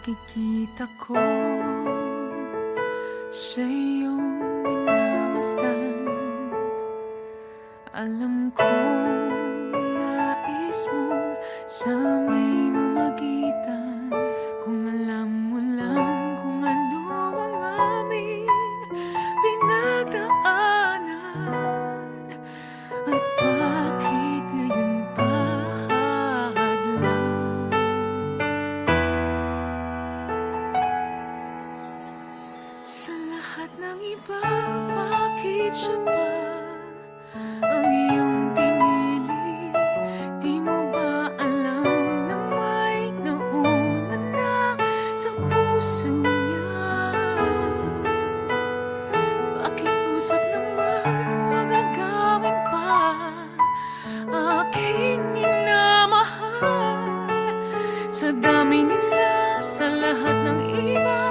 nakikita ko sa iyong minamasdan. Alam kong nais mong sa may mamagitan. Kung alam mo lang kung ano ang aming pinagdaanan, at bakit ngayon pa hadlang. Sa lahat ng iba, bakit siya pa ang iyong pinili? Di mo ba alam na may nauna na sa puso niya? Pakiusap naman, huwag agawin pa aking minamahal. Sa dami nila, sa lahat ng iba,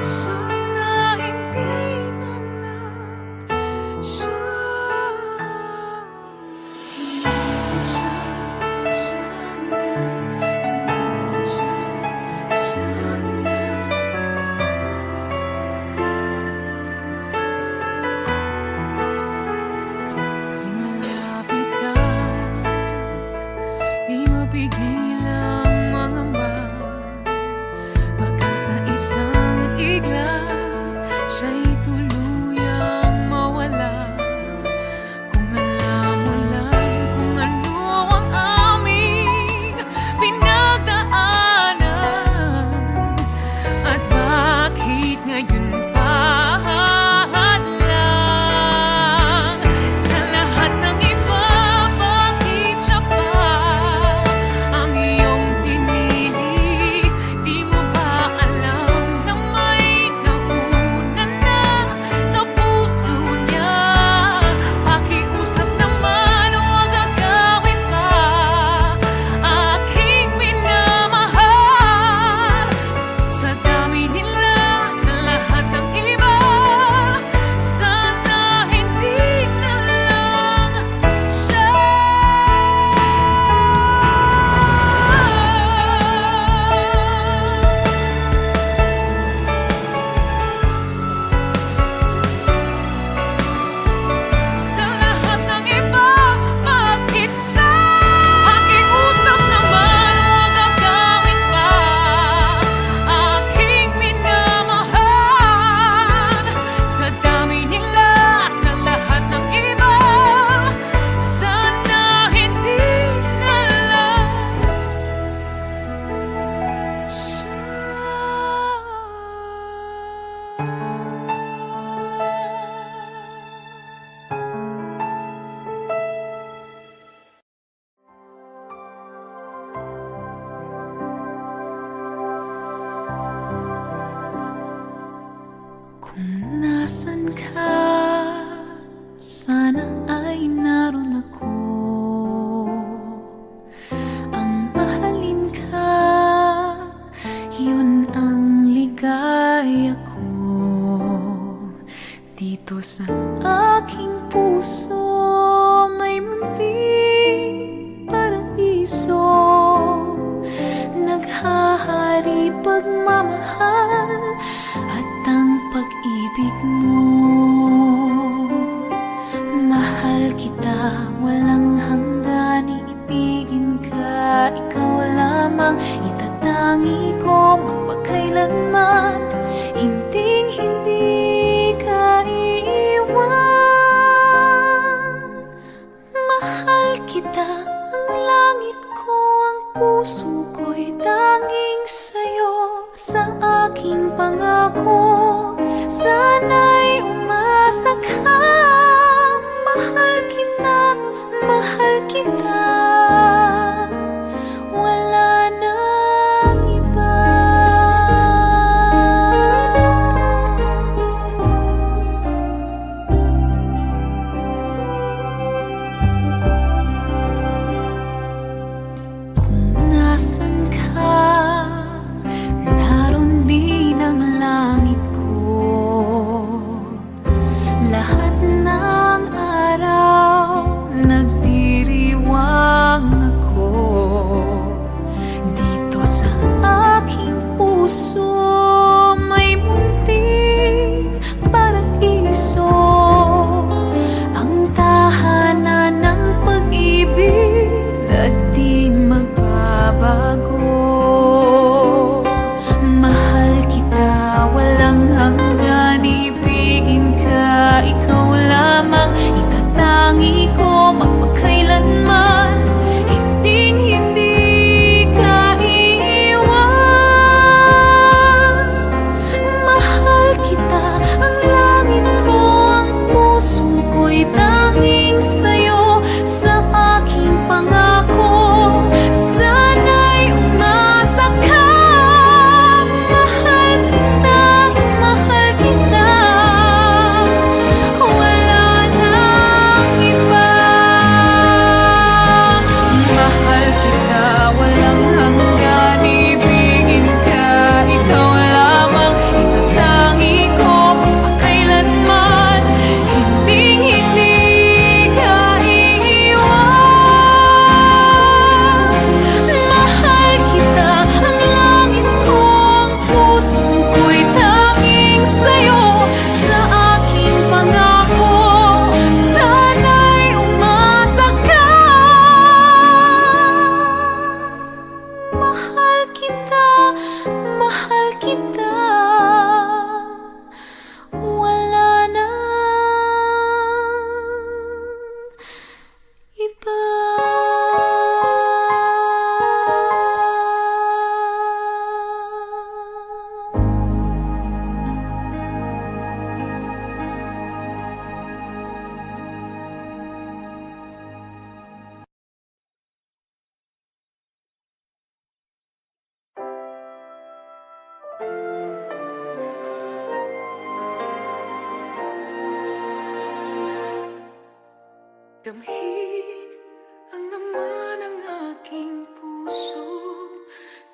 sana hindi na lang siya. Sana hindi siya. Sana tuwing malapit ka, di mapigil ang mangamba. Baka sa isang iglap, siya'y tuluyang mawala. Kung alam mo lang kung ano ang aming pinagdaanan, at bakit ngayon pa hadlang. Sa lahat ng iba, bakit siya pa ang iyong pinili? Di mo ba alam na may nauna na sa puso niya? Pakiusap naman, huwag agawin pa aking minamahal. Sa dami nila, sa lahat ng iba, sana hindi na lang siya. Sa lahat ng iba, bakit siya? Pakiusap naman, huwag agawin pa aking minamahal. Sa dami nila, sa lahat ng iba, sana hindi na lang siya. Kung nasan ka, sana ay naroon ako. Ang mahalin ka, yun ang ligaya ko. Dito sa aking puso, may munting paraiso. Naghahari pagmamahal at ang pag-ibig mo. Mahal kita, walang hanggan, iibigin ka. Ikaw lamang itatangi ko magpakailanman. Hinding-hindi ka iiwan. Mahal kita, ang langit ko, ang puso ko'y tanging sa'yo. Sa aking pangako, sana'y umasa ka. Mahal kita, mahal kita. Wala nang iba. Kung nasan ka, naroon din ang langit magbabago. Mahal kita, walang hanggan, ibigin ka, ikaw lamang itatangi ko magpakailanman. Hinding-hindi ka iiwan. Mahal kita, ang langit ko, ang puso ko'y tanging sa'yo. Sa aking pangako, sana'y umasa ka. Mahal kita, mahal kita, wala nang iba. Mahal kita, walang hanggan, ibigin ka, ikaw lamang itatangi ko magpakailanman. Hinding-hindi ka iiwan. Mahal kita, ang langit ko, ang puso ko'y tanging sa'yo. Sa aking pangako, sana'y umasa ka. Mahal kita, mahal kita, wala nang iba. Damhin ang laman ng aking puso,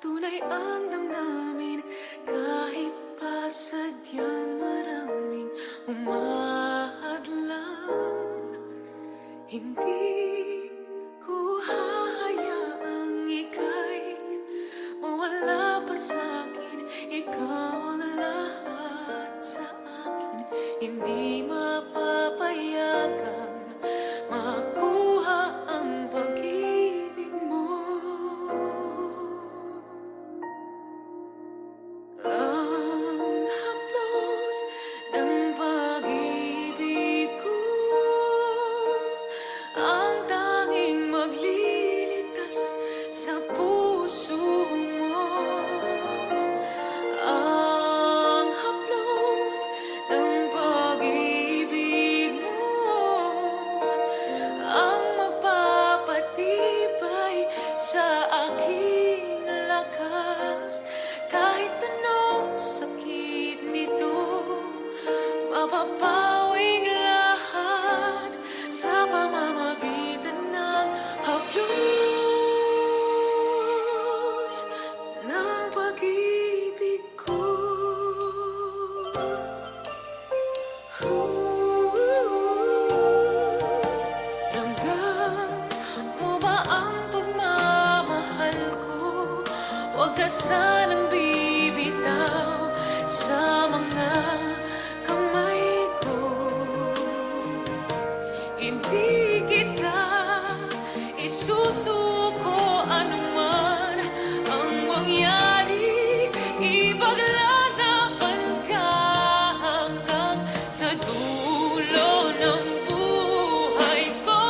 tunay ang damdamin, kahit pa sadyang maraming umahadlang. Hindi ko hahayaang ika'y mawala pa sa'kin. Ikaw ang lahat sa akin, hindi mapapayagang makuha ang pag-ibig mo. Ang haplos ng pag-ibig ko, ang tanging magliligtas sa puso mo. Ang haplos ng pag-ibig mo, ang magpapatibay sa aking lakas. Kahit anong sakit nito, mapapawing lahat sa pamamagitan ng haplos ng pag-ibig ko. Ramdam mo ba ang pagmamahal ko? Huwag ka sanang bibitaw sa mga kamay ko. Hindi kita isusuko anuman ang mangyari. Ipaglalaban ka hanggang sa dulo ng buhay ko.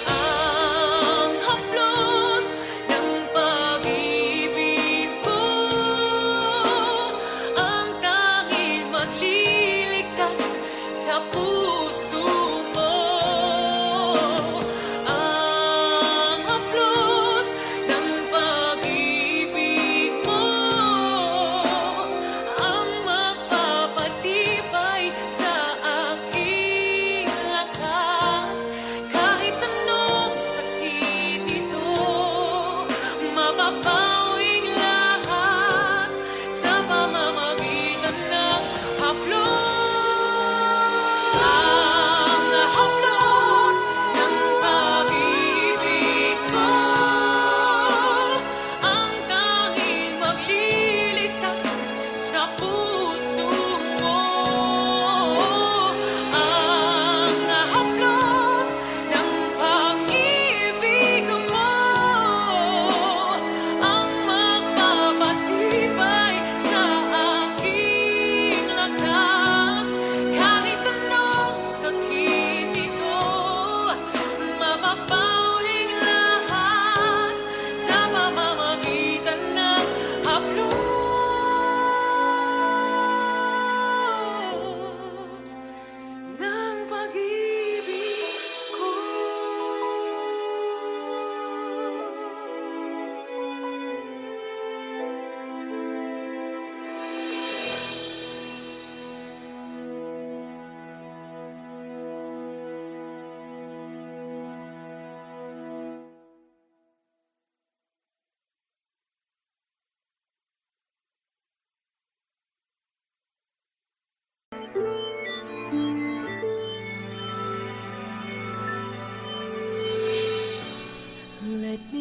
Ang haplos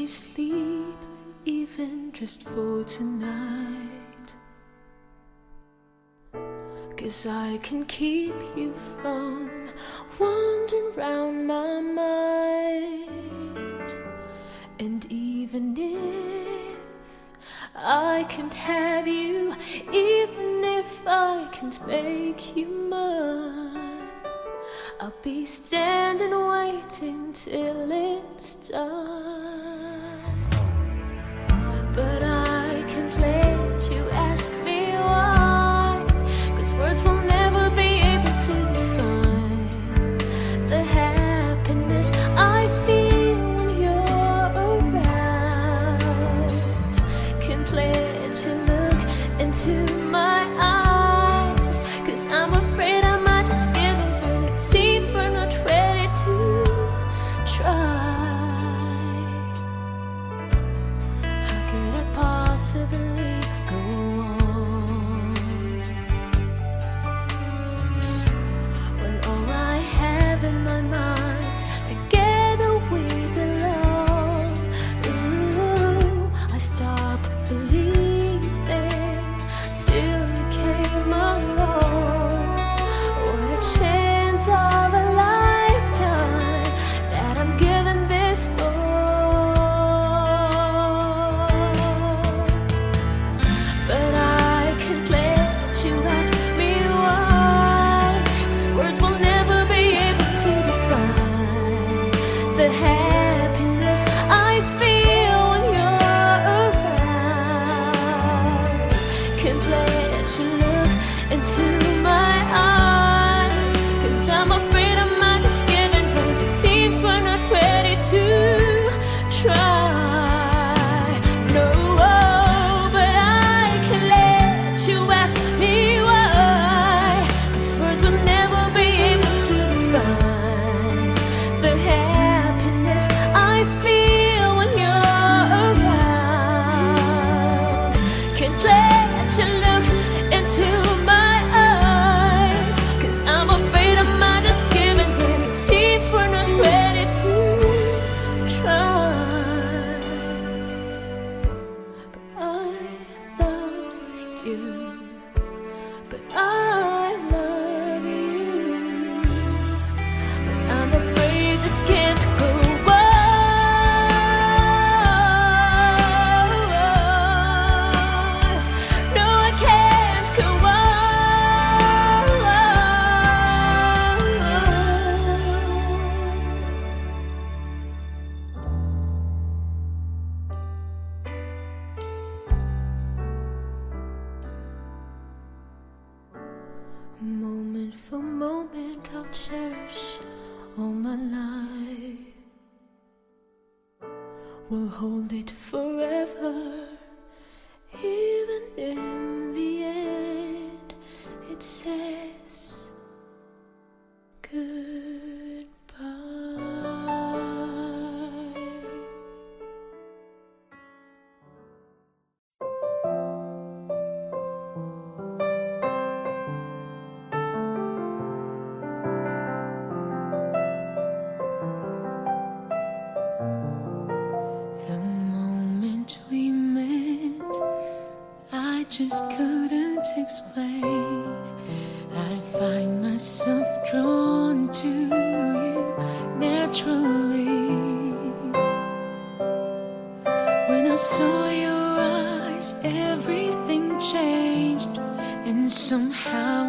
me sleep, even just for tonight. 'Cause I can keep you from wandering round my mind. And even if I can't have you, even if I can't make you mine, I'll be standing waiting till it's done. But I can't let you ask me why, 'cause words will never be able to define the happiness I feel when you're around. Can't let you look into my eyes, 'cause I'm afraid I might just give in when it seems we're not ready to try. How could I possibly go on when all I have in my mind, together we belong? Ooh, I stopped believing till you came along. What a chance of a lifetime that I'm giving this for. But I can't let you ask me why, 'cause words will never be able to define the happiness I feel when you're around. Can't let you look into my eyes, 'cause I'm afraid I might just give in when it seems we're not ready to try. No, but I can let you ask me why, 'cause words will never be able to define the happiness I feel when you're around. Can't let you look into my eyes, 'cause I'm afraid I might just give in when it seems we're not ready to try. But I love you, but I love you, but I'm afraid this can't go on. No, I can't go on. Moment for moment I'll cherish all my life. We'll hold it forever, even in the end it says goodbye. The moment we met, I just couldn't explain. I find myself drawn to you naturally. When I saw your eyes, everything changed, and somehow